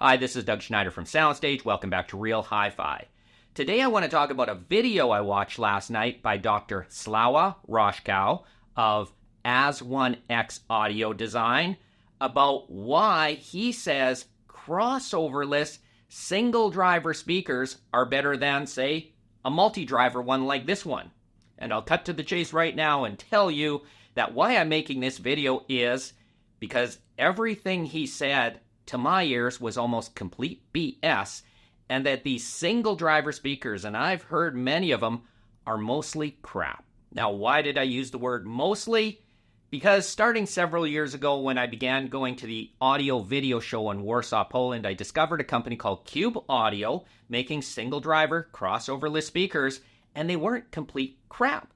Hi, this is Doug Schneider from SoundStage. Welcome back to Real Hi-Fi. Today I want to talk about a video I watched last night by Dr. Slava Roshkow of As One X Audio Design about why he says crossoverless single driver speakers are better than, say, a multi-driver one like this one. And I'll cut to the chase right now and tell you that why I'm making this video is because everything he said to my ears was almost complete BS, and that these single driver speakers, and I've heard many of them, are mostly crap. Now, why did I use the word mostly? Because starting several years ago when I began going to the audio video show in Warsaw, Poland, I discovered a company called Cube Audio making single driver crossoverless speakers, and they weren't complete crap.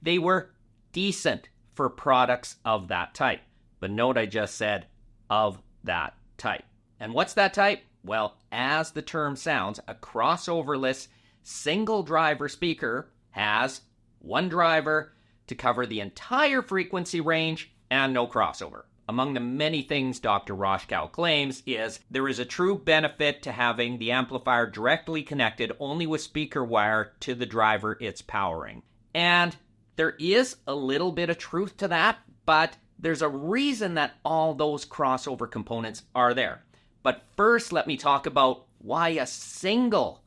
They were decent for products of that type. But note I just said of that type. And what's that type? Well, as the term sounds, a crossoverless single driver speaker has one driver to cover the entire frequency range and no crossover. Among the many things Dr. Roshkow claims is there is a true benefit to having the amplifier directly connected only with speaker wire to the driver it's powering. And there is a little bit of truth to that, but there's a reason that all those crossover components are there. But first, let me talk about why a single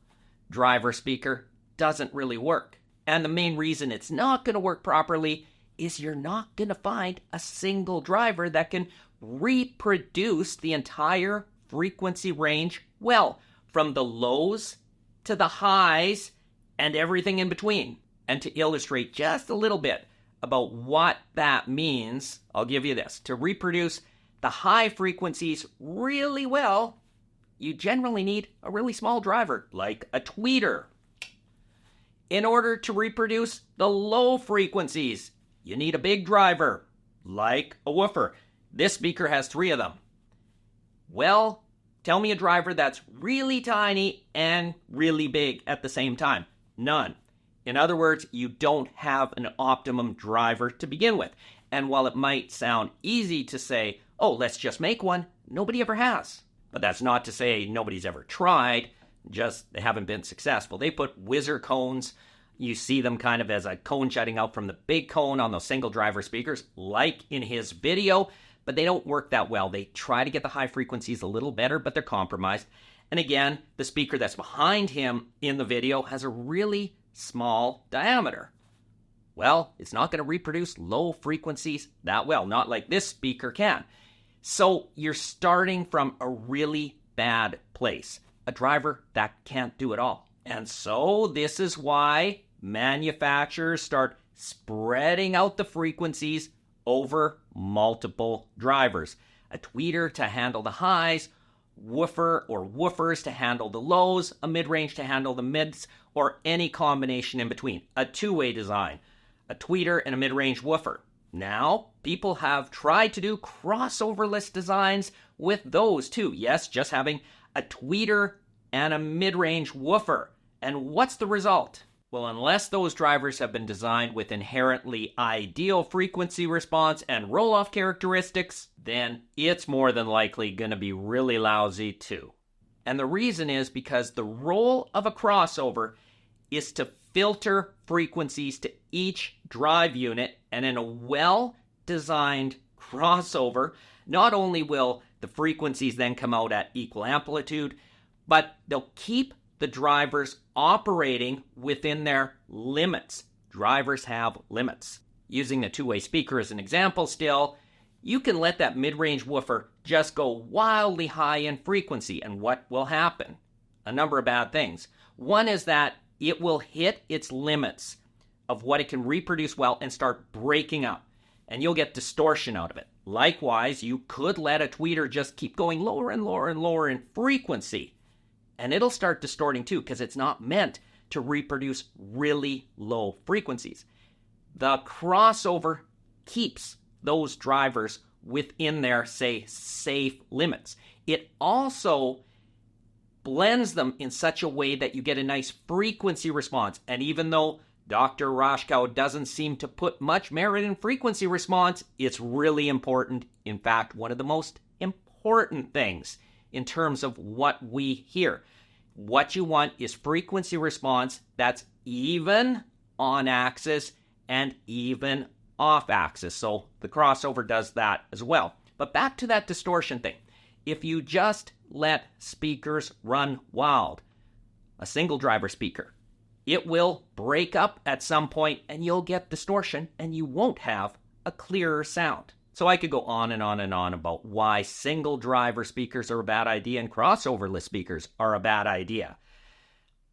driver speaker doesn't really work. And the main reason it's not going to work properly is you're not going to find a single driver that can reproduce the entire frequency range well, from the lows to the highs and everything in between. And to illustrate just a little bit about what that means, I'll give you this. To reproduce the high frequencies really well, you generally need a really small driver, like a tweeter. In order to reproduce the low frequencies, you need a big driver, like a woofer. This speaker has 3 of them. Well, tell me a driver that's really tiny and really big at the same time. None. In other words, you don't have an optimum driver to begin with. And while it might sound easy to say, oh, let's just make one, nobody ever has. But that's not to say nobody's ever tried, just they haven't been successful. They put whizzer cones. You see them kind of as a cone jutting out from the big cone on those single driver speakers, like in his video, but they don't work that well. They try to get the high frequencies a little better, but they're compromised. And again, the speaker that's behind him in the video has a really small diameter. Well, it's not going to reproduce low frequencies that well, not like this speaker can. So you're starting from a really bad place, a driver that can't do it all. And so this is why manufacturers start spreading out the frequencies over multiple drivers. A tweeter to handle the highs, woofer or woofers to handle the lows, a mid-range to handle the mids, or any combination in between. A two-way design, a tweeter and a mid-range woofer. Now, people have tried to do crossoverless designs with those too. Yes, just having a tweeter and a mid-range woofer. And what's the result? Well, unless those drivers have been designed with inherently ideal frequency response and roll-off characteristics, then it's more than likely going to be really lousy too. And the reason is because the role of a crossover is to filter frequencies to each drive unit, and in a well-designed crossover, not only will the frequencies then come out at equal amplitude, but they'll keep the drivers operating within their limits. Drivers have limits. Using the two-way speaker as an example still, you can let that mid-range woofer just go wildly high in frequency, and what will happen? A number of bad things. One is that it will hit its limits of what it can reproduce well and start breaking up, and you'll get distortion out of it. Likewise, you could let a tweeter just keep going lower and lower and lower in frequency, and it'll start distorting too because it's not meant to reproduce really low frequencies. The crossover keeps those drivers within their, say, safe limits. It also blends them in such a way that you get a nice frequency response. And even though Dr. Roshkow doesn't seem to put much merit in frequency response, it's really important. In fact, one of the most important things in terms of what we hear. What you want is frequency response that's even on axis and even off axis. So the crossover does that as well. But back to that distortion thing. If you just let speakers run wild, a single driver speaker, it will break up at some point and you'll get distortion and you won't have a clearer sound. So I could go on and on and on about why single driver speakers are a bad idea and crossoverless speakers are a bad idea.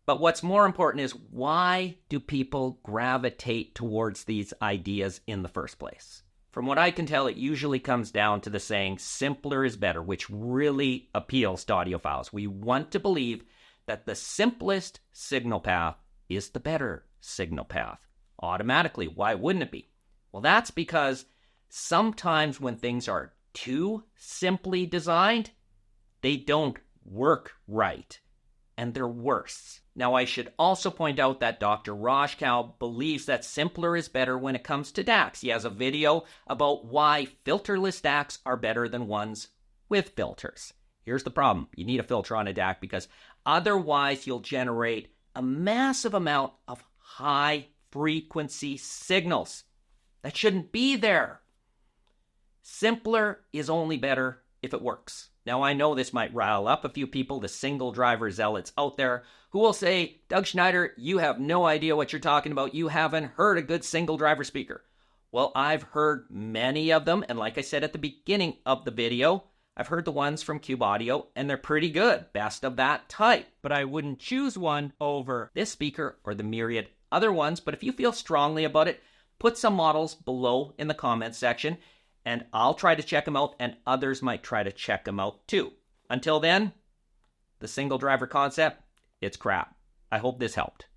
But what's more important is, why do people gravitate towards these ideas in the first place? From what I can tell, it usually comes down to the saying, simpler is better, which really appeals to audiophiles. We want to believe that the simplest signal path is the better signal path. Automatically, why wouldn't it be? Well, that's because sometimes when things are too simply designed, they don't work right, and they're worse. Now, I should also point out that Dr. Roshkow believes that simpler is better when it comes to DACs. He has a video about why filterless DACs are better than ones with filters. Here's the problem. You need a filter on a DAC because otherwise you'll generate a massive amount of high-frequency signals that shouldn't be there. Simpler is only better if it works. Now, I know this might rile up a few people, the single driver zealots out there, who will say, Doug Schneider, you have no idea what you're talking about. You haven't heard a good single driver speaker. Well, I've heard many of them, and like I said at the beginning of the video, I've heard the ones from Cube Audio, and they're pretty good, best of that type. But I wouldn't choose one over this speaker or the myriad other ones. But if you feel strongly about it, put some models below in the comments section, and I'll try to check them out, and others might try to check them out too. Until then, the single driver concept, it's crap. I hope this helped.